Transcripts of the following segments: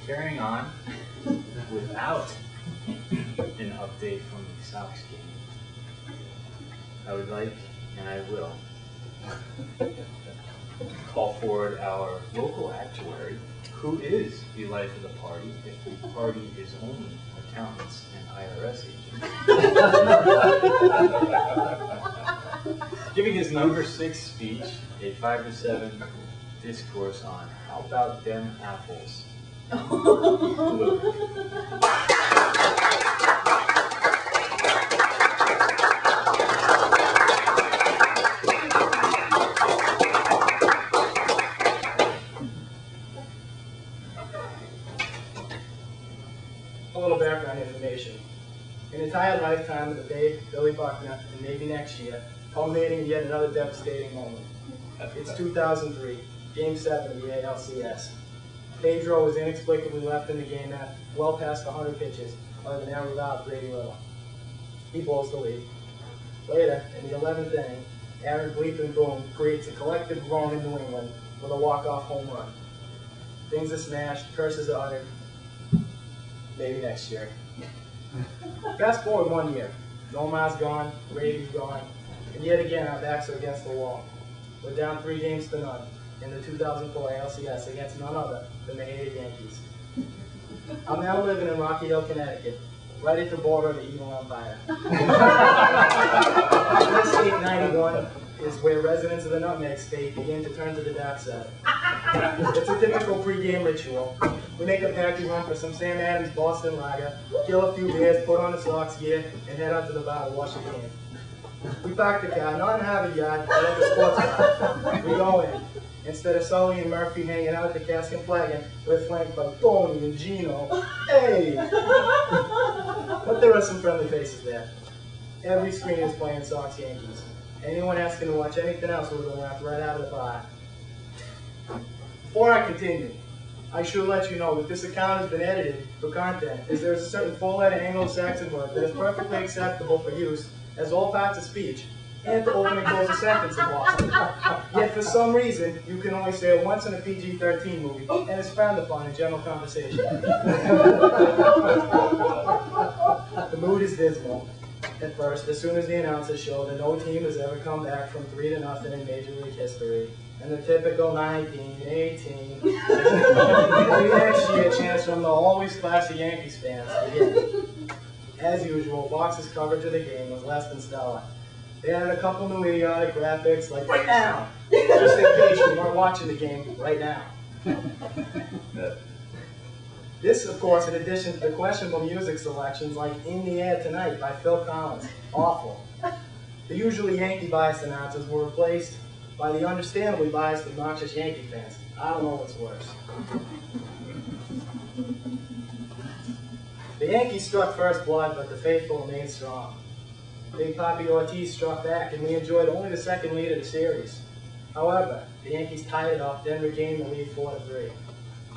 carrying on without an update from the Sox game, I would like, and I will, call forward our local actuary, who is the life of the party if the party is only accountants and IRS agents. Giving his number 6 speech, a 5 to 7 discourse on how about them apples. Bluin. A little background information. An entire lifetime of the Babe, Billy Buckner, and maybe next year, culminating in yet another devastating moment. It's 2003, Game 7 of the ALCS. Pedro was inexplicably left in the game at well past 100 pitches by the now revived Brady Little. He blows the lead. Later, in the 11th inning, Aaron Bleepin Boone creates a collective groan in New England with a walk-off home run. Things are smashed, curses are uttered. Maybe next year. Fast forward 1 year. Nomar's gone, Brady's gone, and yet again our backs are against the wall. We're down 3 games to none in the 2004 ALCS against none other than the hated Yankees. I'm now living in Rocky Hill, Connecticut, right at the border of the evil empire. Interstate 91 is where residents of the Nutmeg State begin to turn to the dark side. It's a typical pre-game ritual. We make a packing run for some Sam Adams Boston Lager, kill a few beers, put on the Sox gear, and head out to the bar to watch the game. We park the car, not in Harvard Yard, but at the sports bar. We go in. Instead of Sully and Murphy hanging out at the Cask and Flagon, we're flanked by Tony and Gino. Hey! But there are some friendly faces there. Every screen is playing Sox Yankees. Anyone asking to watch anything else will be laughed right out of the bar. Before I continue, I should let you know that this account has been edited for content, as there is a certain 4-letter Anglo-Saxon word that is perfectly acceptable for use as all parts of speech, and to open and close a sentence if possible. Yet for some reason, you can only say it once in a PG-13 movie, and it's frowned upon in general conversation. The mood is dismal. At first, as soon as the announcers show that no team has ever come back from 3-0 in Major League history, and the typical 19, 18, maybe next year chance from the always classy Yankees fans again. As usual, Fox's coverage of the game was less than stellar. They added a couple new idiotic graphics like, right now, just in case you weren't watching the game right now. This, of course, in addition to the questionable music selections like In the Air Tonight by Phil Collins. Awful. The usually Yankee-biased announcers were replaced by the understandably biased, obnoxious Yankee fans. I don't know what's worse. The Yankees struck first blood, but the faithful remained strong. Big Papi Ortiz struck back, and we enjoyed only the second lead of the series. However, the Yankees tied it up, then regained the lead 4-3.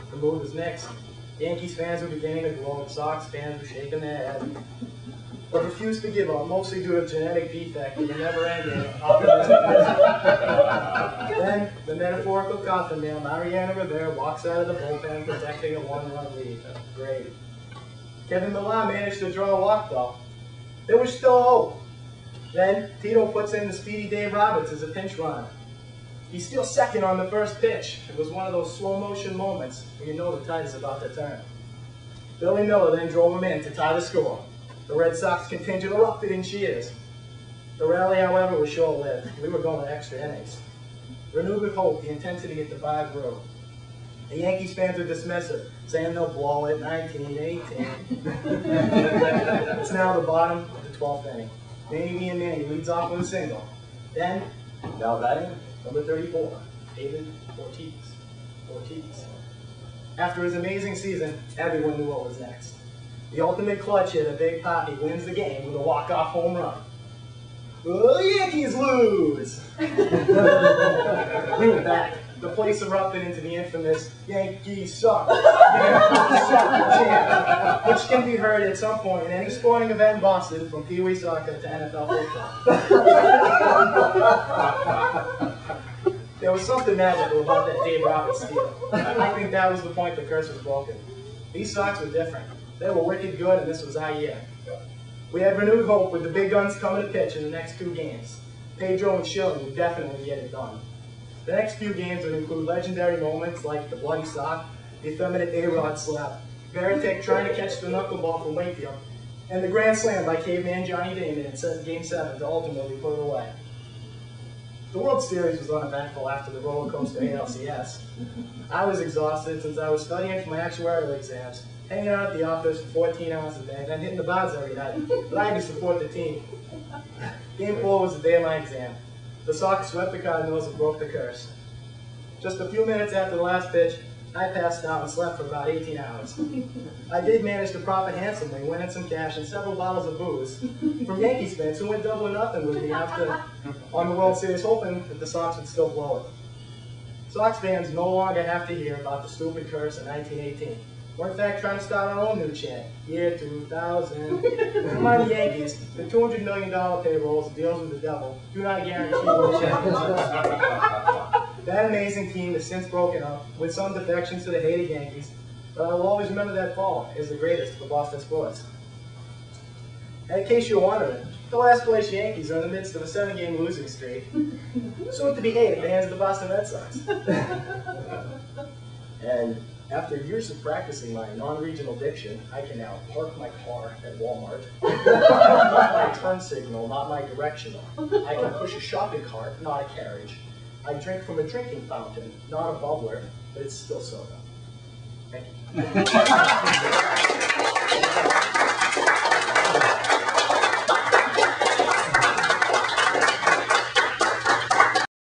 The mood was mixed. Yankees fans were beginning to glow, and Sox fans were shaking their heads, but refused to give up, mostly due to a genetic defect in the never-ending optimistic music. Then, the metaphorical coffin nail, Mariano Rivera, walks out of the bullpen protecting a 1-run lead. Great. Kevin Millar managed to draw a walk, though. There was still hope. Then, Tito puts in the speedy Dave Roberts as a pinch runner. He steals second on the first pitch. It was one of those slow-motion moments where you know the tide is about to turn. Billy Miller then drove him in to tie the score. The Red Sox contingent erupted in cheers. The rally, however, was short-lived. We were going to extra innings. Renewed with hope, the intensity at the bar grew. The Yankees fans were dismissive, saying they'll blow it 19, 18. It's now the bottom of the 12th inning. Manny and Manny leads off with a single. Then, now batting, number 34, David Ortiz. After his amazing season, everyone knew what was next. The ultimate clutch hitter, Big Papi, wins the game with a walk-off home run. The Yankees lose! We were back. The place erupted into the infamous Yankees suck, Yankees suck chant, which can be heard at some point in any sporting event in Boston, from Pee Wee soccer to NFL football. There was something magical about that Dave Roberts steal. I think that was the point the curse was broken. These Sox were different. They were wicked good, and this was our year. We had renewed hope with the big guns coming to pitch in the next 2 games. Pedro and Schilling would definitely get it done. The next few games would include legendary moments like the bloody sock, the effeminate A-Rod slap, Veritek trying to catch the knuckleball from Wakefield, and the grand slam by caveman Johnny Damon in Game 7 to ultimately put it away. The World Series was uneventful after the roller coaster ALCS. I was exhausted since I was studying for my actuarial exams, hanging out at the office for 14 hours a day, and then hitting the bars every night, but I had to support the team. Game 4 was the day of my exam. The Sox swept the Cardinals and broke the curse. Just a few minutes after the last pitch, I passed out and slept for about 18 hours. I did manage to profit handsomely, winning some cash and several bottles of booze from Yankees fans who went double or nothing with me on the World Series, hoping that the Sox would still blow it. Sox fans no longer have to hear about the stupid curse in 1918. We're in fact trying to start our own new chant, year 2000. Come on, Yankees, the $200 million payrolls, deals with the devil, do not guarantee world championships. That amazing team has since broken up, with some defections to the hated Yankees, but I will always remember that fall as the greatest for Boston sports. And in case you're wondering, the last place Yankees are in the midst of a 7-game losing streak, soon to be 8 at the hands of the Boston Red Sox. And after years of practicing my non-regional diction, I can now park my car at Walmart, not my turn signal, not my directional. I can push a shopping cart, not a carriage. I drink from a drinking fountain, not a bubbler, but it's still soda. Thank you.